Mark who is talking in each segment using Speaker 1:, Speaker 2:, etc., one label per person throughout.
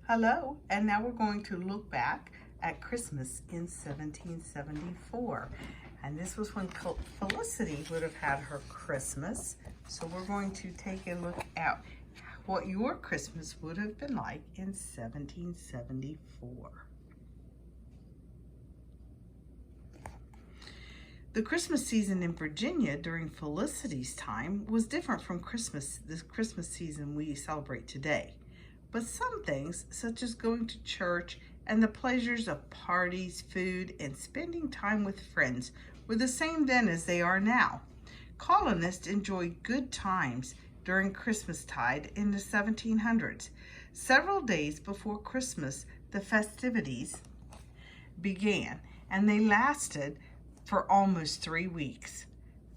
Speaker 1: Hello, and now we're going to look back at Christmas in 1774. And this was when Felicity would have had her Christmas. So we're going to take a look at what your Christmas would have been like in 1774. The Christmas season in Virginia during Felicity's time was different from this Christmas season we celebrate today. But some things, such as going to church and the pleasures of parties, food, and spending time with friends, were the same then as they are now. Colonists enjoyed good times during Christmastide in the 1700s. Several days before Christmas, the festivities began, and they lasted for almost 3 weeks.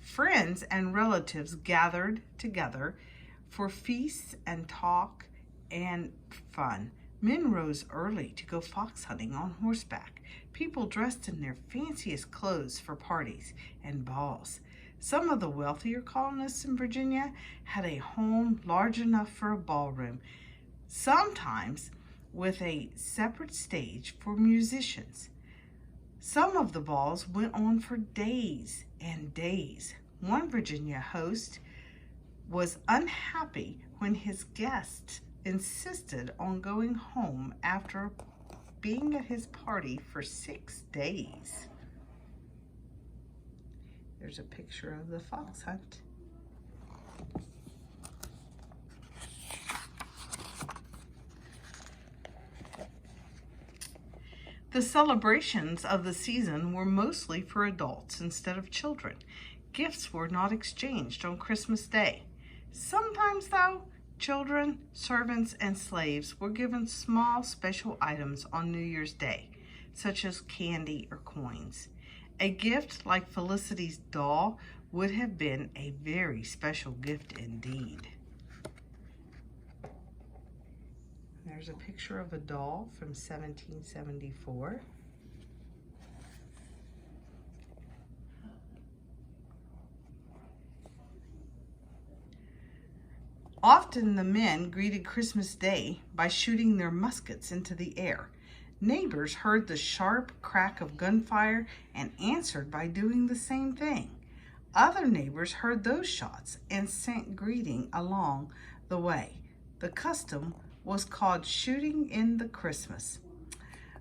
Speaker 1: Friends and relatives gathered together for feasts and talk and fun. Men rose early to go fox hunting on horseback. People dressed in their fanciest clothes for parties and balls. Some of the wealthier colonists in Virginia had a home large enough for a ballroom, sometimes with a separate stage for musicians. Some of the balls went on for days and days. One Virginia host was unhappy when his guests insisted on going home after being at his party for 6 days. There's a picture of the fox hunt. The celebrations of the season were mostly for adults instead of children. Gifts were not exchanged on Christmas Day. Sometimes, though, children, servants, and slaves were given small special items on New Year's Day, such as candy or coins. A gift like Felicity's doll would have been a very special gift indeed. There's a picture of a doll from 1774. Often the men greeted Christmas Day by shooting their muskets into the air. Neighbors heard the sharp crack of gunfire and answered by doing the same thing. Other neighbors heard those shots and sent greeting along the way. The custom was called shooting in the Christmas.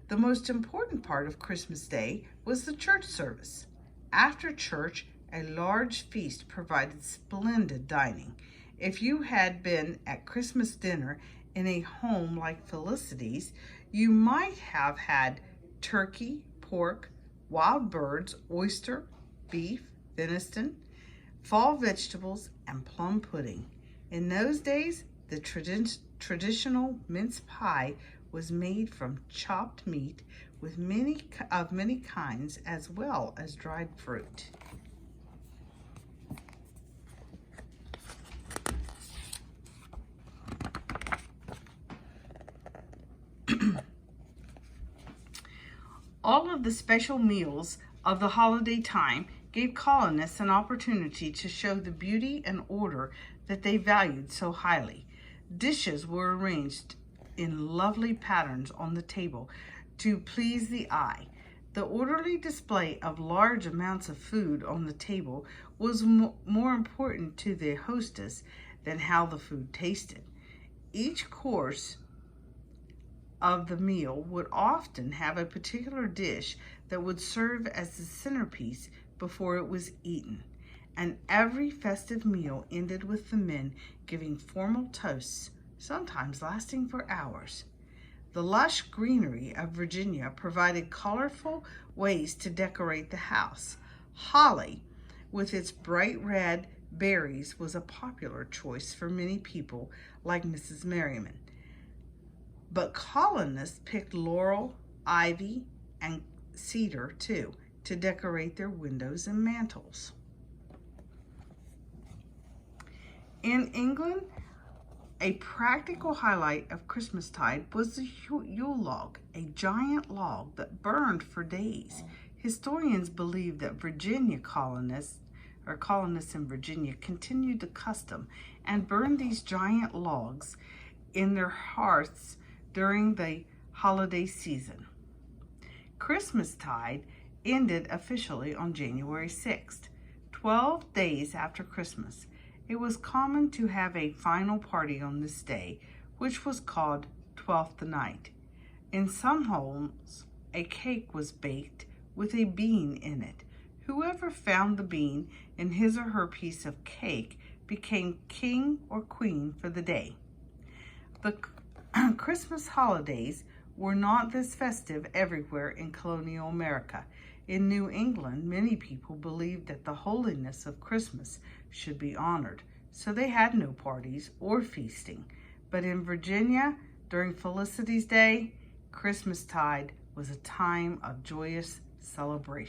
Speaker 1: The most important part of Christmas Day was the church service. After church, a large feast provided splendid dining. If you had been at Christmas dinner in a home like Felicity's, you might have had turkey, pork, wild birds, oyster, beef, venison, fall vegetables, and plum pudding. In those days, the traditional mince pie was made from chopped meat with many kinds, as well as dried fruit. All of the special meals of the holiday time gave colonists an opportunity to show the beauty and order that they valued so highly. Dishes were arranged in lovely patterns on the table to please the eye. The orderly display of large amounts of food on the table was more important to the hostess than how the food tasted. Each course of the meal would often have a particular dish that would serve as the centerpiece before it was eaten, and every festive meal ended with the men giving formal toasts, sometimes lasting for hours. The lush greenery of Virginia provided colorful ways to decorate the house. Holly, with its bright red berries, was a popular choice for many people like Mrs. Merriman. But colonists picked laurel, ivy, and cedar too to decorate their windows and mantels. In England, a practical highlight of Christmastide was the Yule log, a giant log that burned for days. Historians believe that colonists in Virginia continued the custom and burned these giant logs in their hearths during the holiday season. Christmastide ended officially on January 6th, 12 days after Christmas. It was common to have a final party on this day, which was called Twelfth Night. In some homes, a cake was baked with a bean in it. Whoever found the bean in his or her piece of cake became king or queen for the day. The Christmas holidays were not this festive everywhere in colonial America. In New England, many people believed that the holiness of Christmas should be honored, so they had no parties or feasting. But in Virginia, during Felicity's Day, Christmastide was a time of joyous celebration.